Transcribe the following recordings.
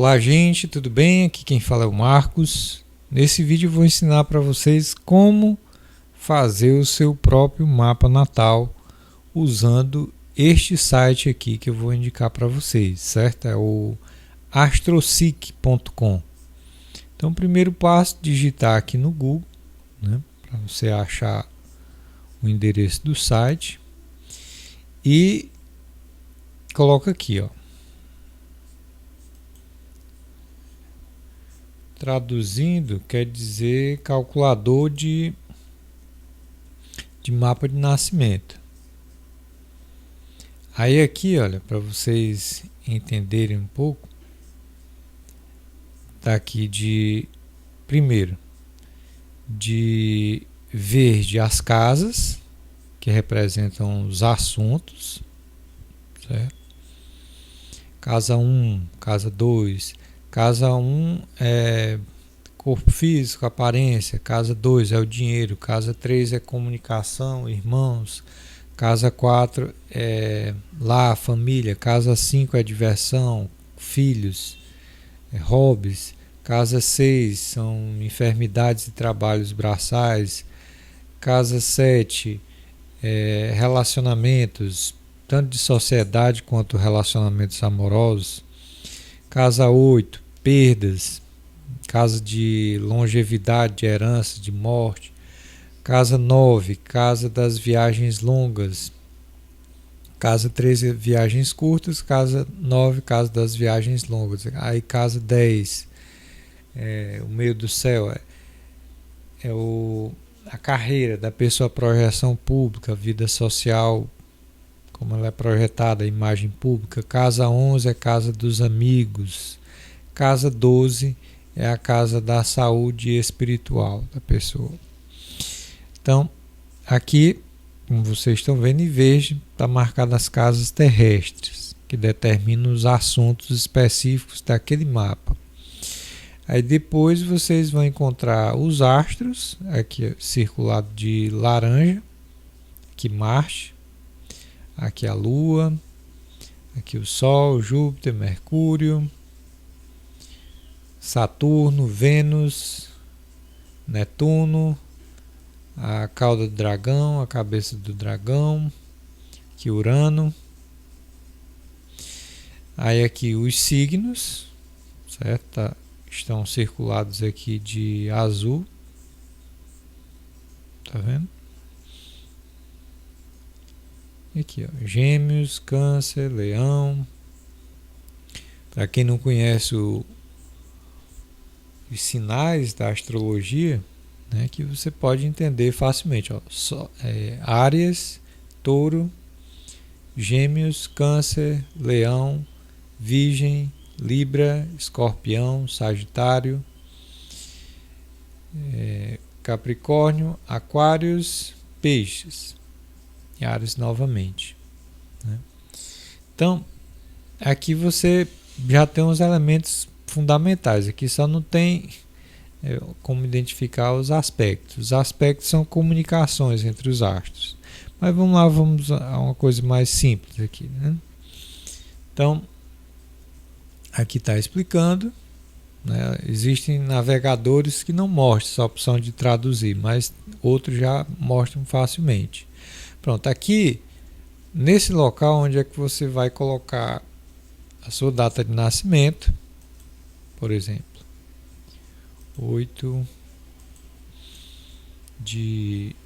Olá gente, tudo bem? Aqui quem fala é o Marcos. Nesse vídeo eu vou ensinar para vocês como fazer o seu próprio mapa natal usando este site aqui que eu vou indicar para vocês, certo? É o astroseek.com. Então, o primeiro passo, digitar aqui no Google, né, para você achar o endereço do site e coloca aqui, ó. Traduzindo, quer dizer calculador de mapa de nascimento. Aí aqui, olha, para vocês entenderem um pouco, tá aqui primeiro, de verde as casas, que representam os assuntos, certo? Casa 1, casa 2, casa 1 é corpo físico, aparência, casa 2 é o dinheiro, casa 3 é comunicação, irmãos, casa 4 é lar, família, casa 5 é diversão, filhos, hobbies, casa 6 são enfermidades e trabalhos braçais, casa 7 é relacionamentos, tanto de sociedade quanto relacionamentos amorosos, casa 8 perdas, casa de longevidade, de herança, de morte, casa 9 casa das viagens longas, casa 13 viagens curtas, casa 9 casa das viagens longas, aí casa 10 o meio do céu é a carreira da pessoa, a projeção pública, a vida social, como ela é projetada, a imagem pública. Casa 11 é a casa dos amigos, casa 12 é a casa da saúde espiritual da pessoa. Então, aqui, como vocês estão vendo, em verde está marcado as casas terrestres, que determinam os assuntos específicos daquele mapa. Aí depois vocês vão encontrar os astros, aqui circulado de laranja, aqui Marte, aqui a Lua, aqui o Sol, Júpiter, Mercúrio, Saturno, Vênus, Netuno, a cauda do dragão, a cabeça do dragão, aqui Urano. Aí aqui os signos, certo? Estão circulados aqui de azul, tá vendo? Aqui, ó, Gêmeos, Câncer, Leão. Para quem não conhece os sinais da astrologia, né, que você pode entender facilmente, ó, Áries, Touro, Gêmeos, Câncer, Leão, Virgem, Libra, Escorpião, Sagitário, Capricórnio, Aquários, Peixes e Áries novamente, né? Então, aqui você já tem os elementos fundamentais. Aqui só não tem como identificar os aspectos. Os aspectos são comunicações entre os astros. Mas vamos lá, vamos a uma coisa mais simples aqui, né? Então, aqui está explicando, né? Existem navegadores que não mostram essa opção de traduzir, mas outros já mostram facilmente. Pronto, aqui nesse local onde é que você vai colocar a sua data de nascimento, por exemplo, 8 de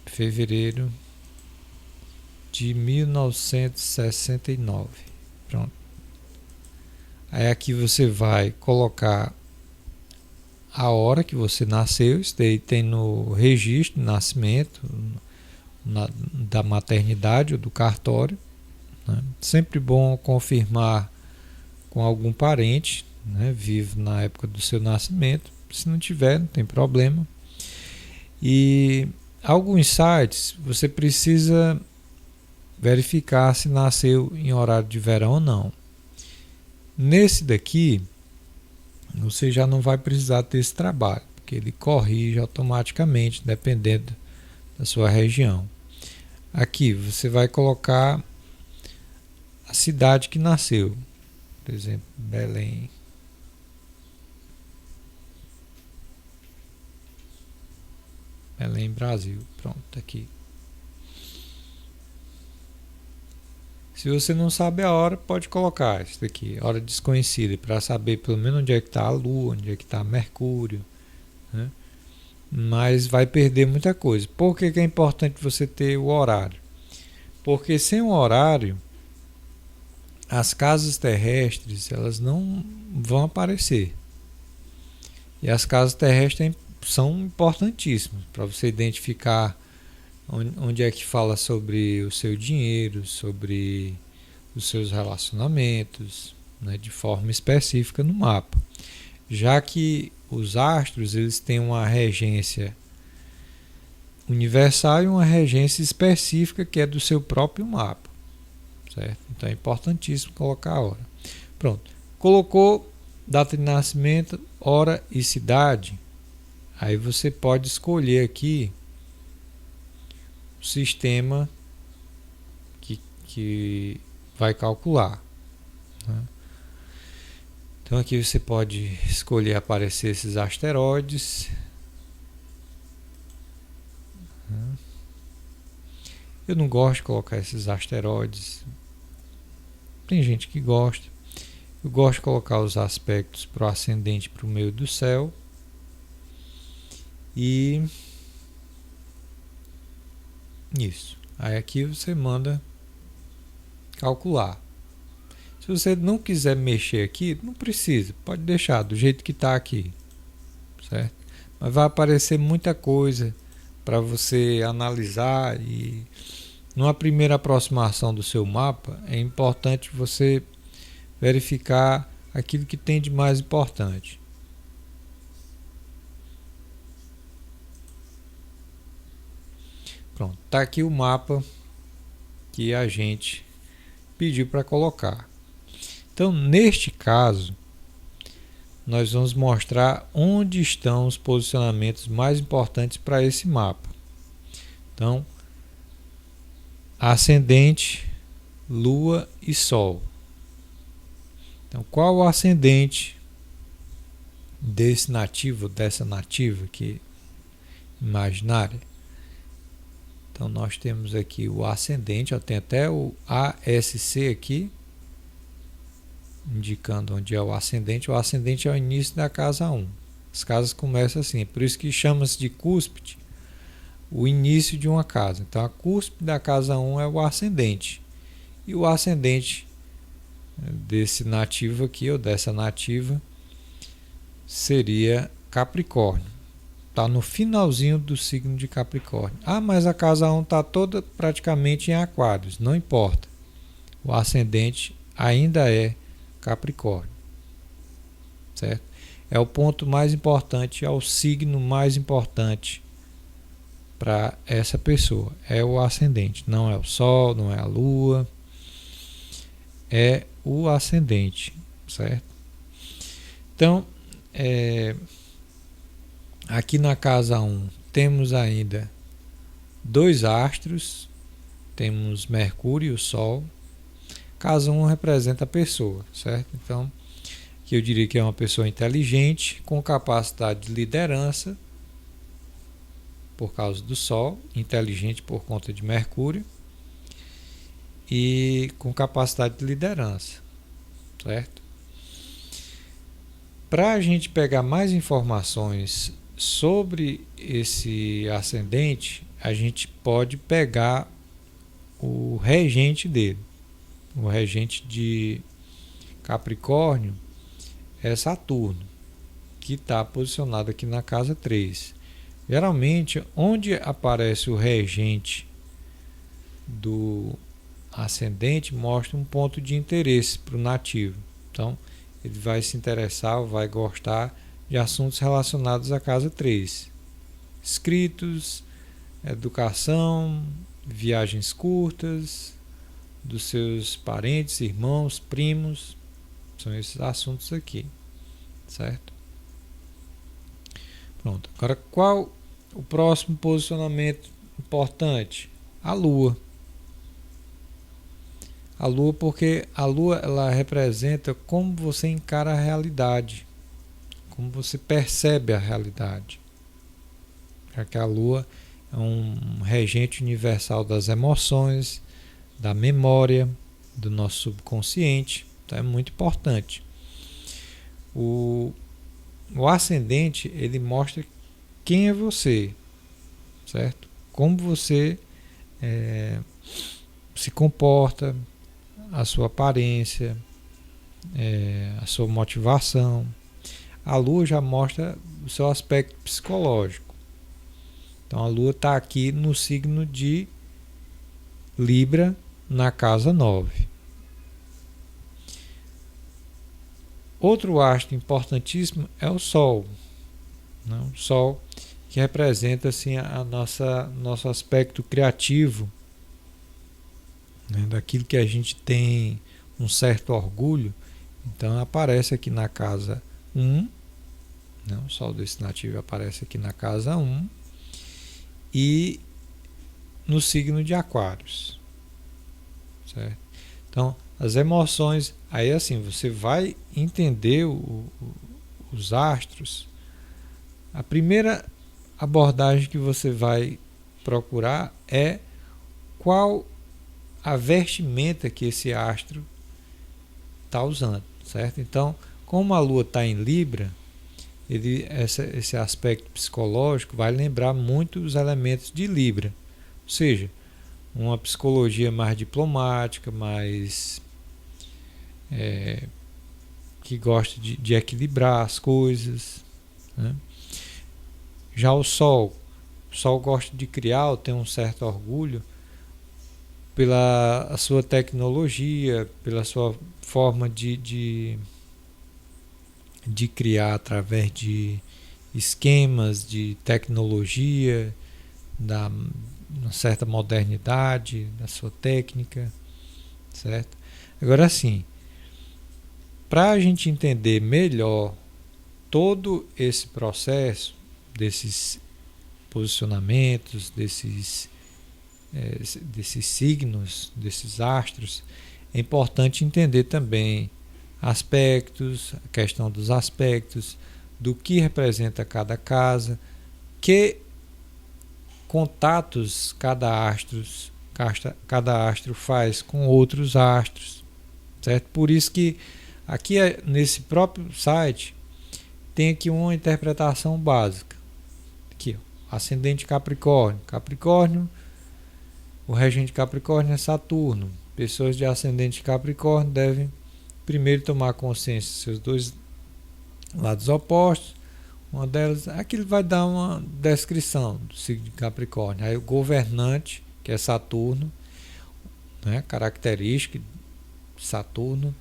fevereiro de 1969. Pronto. Aí aqui você vai colocar a hora que você nasceu, isso daí tem no registro de nascimento da maternidade ou do cartório, né? Sempre bom confirmar com algum parente, né, vivo na época do seu nascimento. Se não tiver, não tem problema. E alguns sites você precisa verificar se nasceu em horário de verão ou não. Nesse daqui você já não vai precisar ter esse trabalho, porque ele corrige automaticamente dependendo da sua região. Aqui você vai colocar a cidade que nasceu, por exemplo, Belém. Belém, Brasil. Pronto, tá aqui. Se você não sabe a hora, pode colocar isso daqui, hora desconhecida, para saber pelo menos onde é que está a Lua, onde é que está Mercúrio, né? Mas vai perder muita coisa. Por que é importante você ter o horário? Porque sem o horário, as casas terrestres elas não vão aparecer. E as casas terrestres são importantíssimas para você identificar onde é que fala sobre o seu dinheiro, sobre os seus relacionamentos, né, de forma específica no mapa. Já que os astros eles têm uma regência universal e uma regência específica que é do seu próprio mapa, certo? Então é importantíssimo colocar a hora. Pronto, colocou data de nascimento, hora e cidade. Aí você pode escolher aqui o sistema que vai calcular, né? Então aqui você pode escolher aparecer esses asteroides. Eu não gosto de colocar esses asteroides. Tem gente que gosta. Eu gosto de colocar os aspectos para o ascendente, para o meio do céu. E isso. Aí aqui você manda calcular. Se você não quiser mexer aqui, não precisa. Pode deixar do jeito que está aqui, certo? Mas vai aparecer muita coisa para você analisar e numa primeira aproximação do seu mapa é importante você verificar aquilo que tem de mais importante. Pronto, está aqui o mapa que a gente pediu para colocar. Então, neste caso, nós vamos mostrar onde estão os posicionamentos mais importantes para esse mapa. Então, ascendente, Lua e Sol. Então, qual o ascendente desse nativo, dessa nativa aqui imaginária? Então, nós temos aqui o ascendente, ó, tem até o ASC aqui, indicando onde é o ascendente. O ascendente é o início da casa 1. As casas começam assim, por isso que chama-se de cúspide o início de uma casa. Então a cúspide da casa 1 é o ascendente. E o ascendente desse nativo aqui, ou dessa nativa, seria Capricórnio. Está no finalzinho do signo de Capricórnio. Ah, mas a casa 1 está toda praticamente em Aquários. Não importa. O ascendente ainda é Capricórnio, certo? É o ponto mais importante, é o signo mais importante para essa pessoa. É o ascendente, não é o Sol, não é a Lua, é o ascendente, certo? Então, aqui na casa 1 temos ainda dois astros, temos Mercúrio e o Sol. Casa 1 representa a pessoa, certo? Então, que eu diria que é uma pessoa inteligente, com capacidade de liderança, por causa do Sol, inteligente por conta de Mercúrio, e com capacidade de liderança, certo? Para a gente pegar mais informações sobre esse ascendente, a gente pode pegar o regente dele. O regente de Capricórnio é Saturno, que está posicionado aqui na casa 3. Geralmente, onde aparece o regente do ascendente, mostra um ponto de interesse para o nativo. Então, ele vai se interessar ou vai gostar de assuntos relacionados à casa 3. Escritos, educação, viagens curtas, dos seus parentes, irmãos, primos, são esses assuntos aqui, certo? Pronto. Agora, qual o próximo posicionamento importante? A Lua. A Lua, porque a Lua ela representa como você encara a realidade, como você percebe a realidade. já que a Lua é um regente universal das emoções, da memória, do nosso subconsciente, então é muito importante. O ascendente, ele mostra quem é você, certo? Como você se comporta, a sua aparência, a sua motivação. A Lua já mostra o seu aspecto psicológico. Então a Lua está aqui no signo de Libra, na casa 9. Outro astro importantíssimo é o Sol. Né? O Sol que representa assim, nosso aspecto criativo, né? Daquilo que a gente tem um certo orgulho. Então aparece aqui na casa 1, né? O Sol destinativo aparece aqui na casa 1 e no signo de Aquários, certo? Então as emoções, aí assim, você vai entender os astros. A primeira abordagem que você vai procurar é qual a vestimenta que esse astro está usando, certo? Então, como a Lua está em Libra, esse aspecto psicológico vai lembrar muito os elementos de Libra, ou seja, uma psicologia mais diplomática, mais que gosta de equilibrar as coisas, né? Já o Sol gosta de criar, ou tem um certo orgulho pela sua tecnologia, pela sua forma de criar através de esquemas de tecnologia, da uma certa modernidade da sua técnica, certo? Agora sim, para a gente entender melhor todo esse processo desses posicionamentos, desses signos, desses astros, é importante entender também aspectos, a questão dos aspectos, do que representa cada casa, que contatos cada astro faz com outros astros, certo? Por isso que aqui nesse próprio site tem aqui uma interpretação básica. Aqui, ó, ascendente Capricórnio. Capricórnio, o regente Capricórnio é Saturno. Pessoas de ascendente Capricórnio devem primeiro tomar consciência dos seus dois lados opostos. Uma delas, aqui ele vai dar uma descrição do signo de Capricórnio. Aí o governante, que é Saturno, né, característica de Saturno.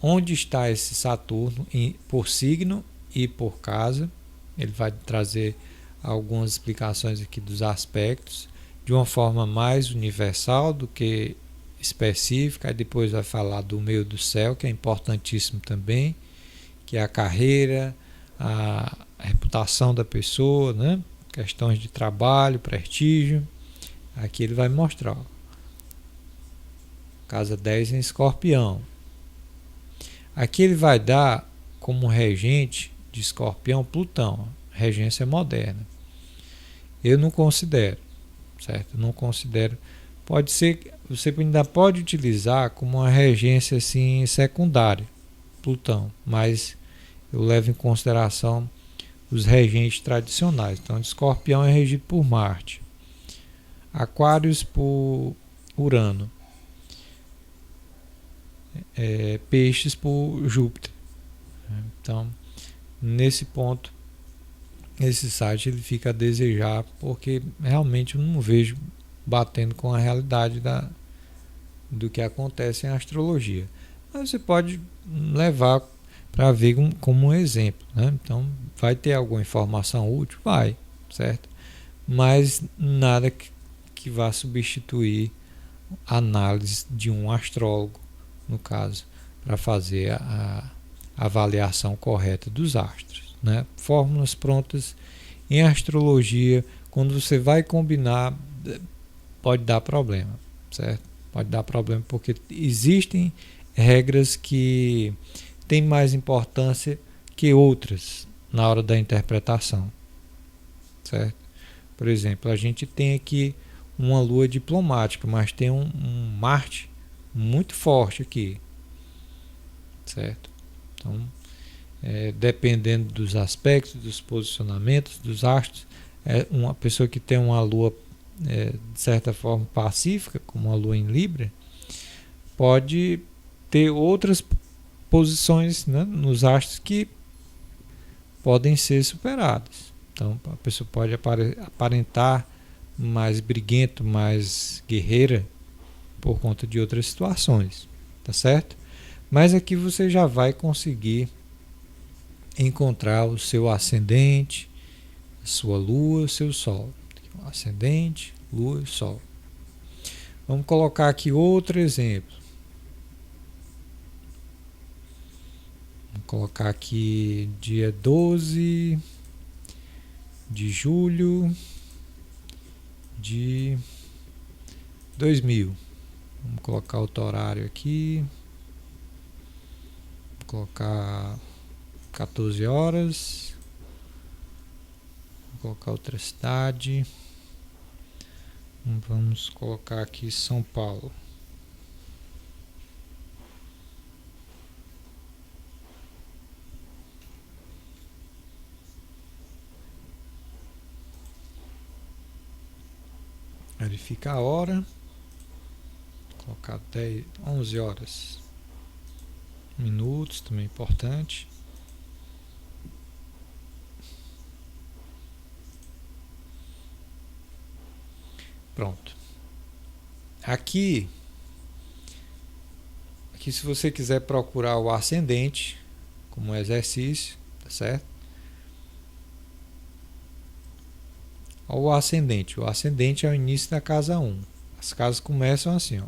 Onde está esse Saturno por signo e por casa? Ele vai trazer algumas explicações aqui dos aspectos de uma forma mais universal do que específica. Aí depois vai falar do meio do céu, que é importantíssimo também, que é a carreira, a reputação da pessoa, né? Questões de trabalho, prestígio. Aqui ele vai mostrar, ó. Casa 10 em Escorpião. Aqui ele vai dar como regente de Escorpião Plutão, regência moderna. Eu não considero, certo? Não considero. Pode ser, você ainda pode utilizar como uma regência assim secundária, Plutão, mas eu levo em consideração os regentes tradicionais. Então, Escorpião é regido por Marte, Aquários por Urano, Peixes por Júpiter. Então, nesse ponto, esse site ele fica a desejar, porque realmente eu não vejo batendo com a realidade do que acontece em astrologia. Mas você pode levar para ver como um exemplo, né? Então, vai ter alguma informação útil? Vai, certo? Mas nada que vá substituir a análise de um astrólogo, no caso, para fazer a avaliação correta dos astros, né? Fórmulas prontas em astrologia, quando você vai combinar, pode dar problema, certo? Pode dar problema porque existem regras que têm mais importância que outras na hora da interpretação, certo? Por exemplo, a gente tem aqui uma lua diplomática, mas tem um Marte muito forte aqui, certo? Então, dependendo dos aspectos, dos posicionamentos dos astros, uma pessoa que tem uma lua de certa forma pacífica, como uma lua em Libra, pode ter outras posições, né, nos astros que podem ser superadas. Então a pessoa pode aparentar mais briguento, mais guerreira por conta de outras situações, tá certo? Mas aqui você já vai conseguir encontrar o seu ascendente, a sua lua, o seu sol. Ascendente, lua e sol. Vamos colocar aqui outro exemplo. Vamos colocar aqui dia 12 de julho de 2000. Vamos colocar outro horário aqui. Vou colocar 14 horas. Vou colocar outra cidade. Vamos colocar aqui São Paulo. Verificar a hora. Vou colocar 11 horas. Minutos, também é importante. Pronto. Aqui se você quiser procurar o ascendente como exercício, tá certo? O ascendente é o início da casa 1. As casas começam assim, ó.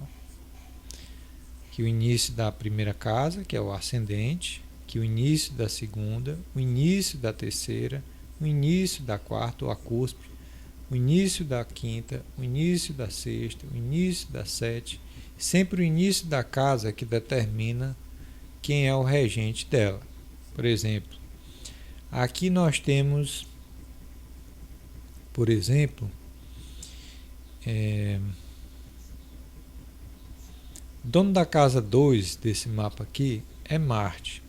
Aqui o início da primeira casa, que é o ascendente, aqui o início da segunda, o início da terceira, o início da quarta, ou a cúspide, o início da quinta, o início da sexta, o início da sétima, sempre o início da casa que determina quem é o regente dela. Por exemplo, aqui nós temos, por exemplo, dono da casa 2 desse mapa aqui é Marte.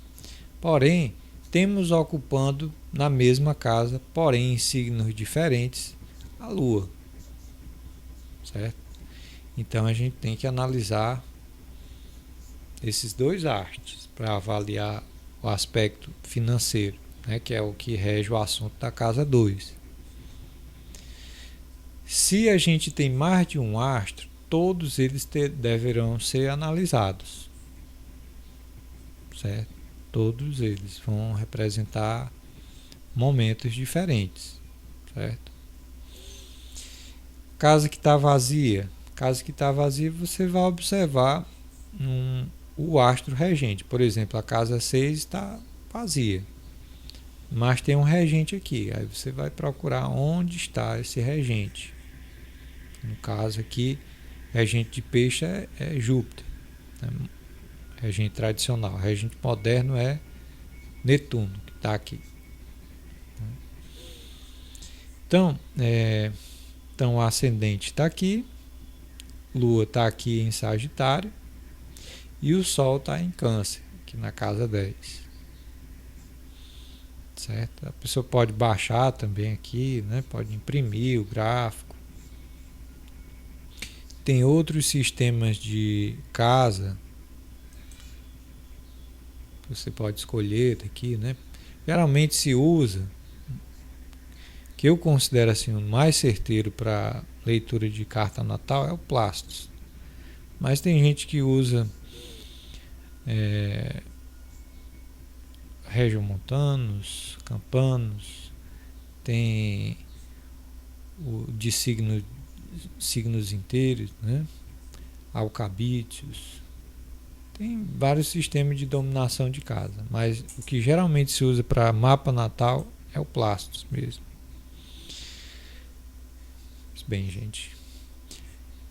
Porém, temos ocupando na mesma casa, porém em signos diferentes, a Lua, certo? Então a gente tem que analisar esses dois astros para avaliar o aspecto financeiro, né, que é o que rege o assunto da casa 2. Se a gente tem mais de um astro, todos eles deverão ser analisados, certo? Todos eles vão representar momentos diferentes, certo? Casa que está vazia, você vai observar o astro regente. Por exemplo, a casa 6 está vazia, mas tem um regente aqui. Aí você vai procurar onde está esse regente. No caso aqui, regente de peixe é Júpiter, né? Regente tradicional. Regente moderno é Netuno, que está aqui. Então, o ascendente está aqui, Lua está aqui em Sagitário e o Sol está em Câncer, aqui na casa 10. Certo? A pessoa pode baixar também aqui, né? Pode imprimir o gráfico. Tem outros sistemas de casa que você pode escolher daqui, né? Geralmente se usa, que eu considero assim o mais certeiro para leitura de carta natal, é o Plastos. Mas tem gente que usa regiomontanos, campanos, tem o de signos inteiros, né? Alcabítios. Tem vários sistemas de dominação de casa, mas o que geralmente se usa para mapa natal é o Plastos mesmo. Bem, gente,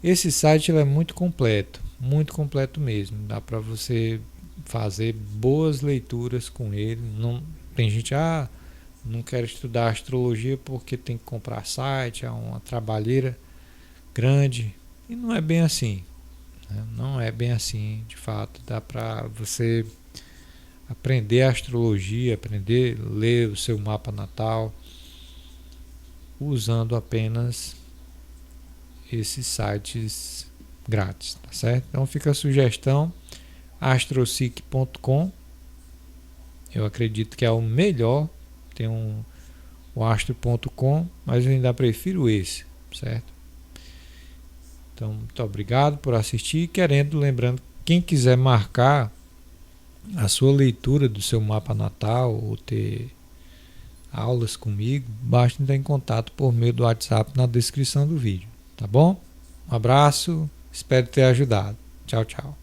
esse site é muito completo mesmo. Dá para você fazer boas leituras com ele. Não tem gente, não quero estudar astrologia porque tem que comprar site, é uma trabalheira grande. E não é bem assim, né? Não é bem assim, de fato. Dá para você aprender astrologia, aprender a ler o seu mapa natal usando apenas esses sites grátis, tá certo? Então fica a sugestão, astrosic.com. Eu acredito que é o melhor. Tem o astro.com, mas eu ainda prefiro esse, certo? Então, muito obrigado por assistir. Lembrando, quem quiser marcar a sua leitura do seu mapa natal ou ter aulas comigo, basta entrar em contato por meio do WhatsApp na descrição do vídeo, tá bom? Um abraço, espero ter ajudado. Tchau, tchau.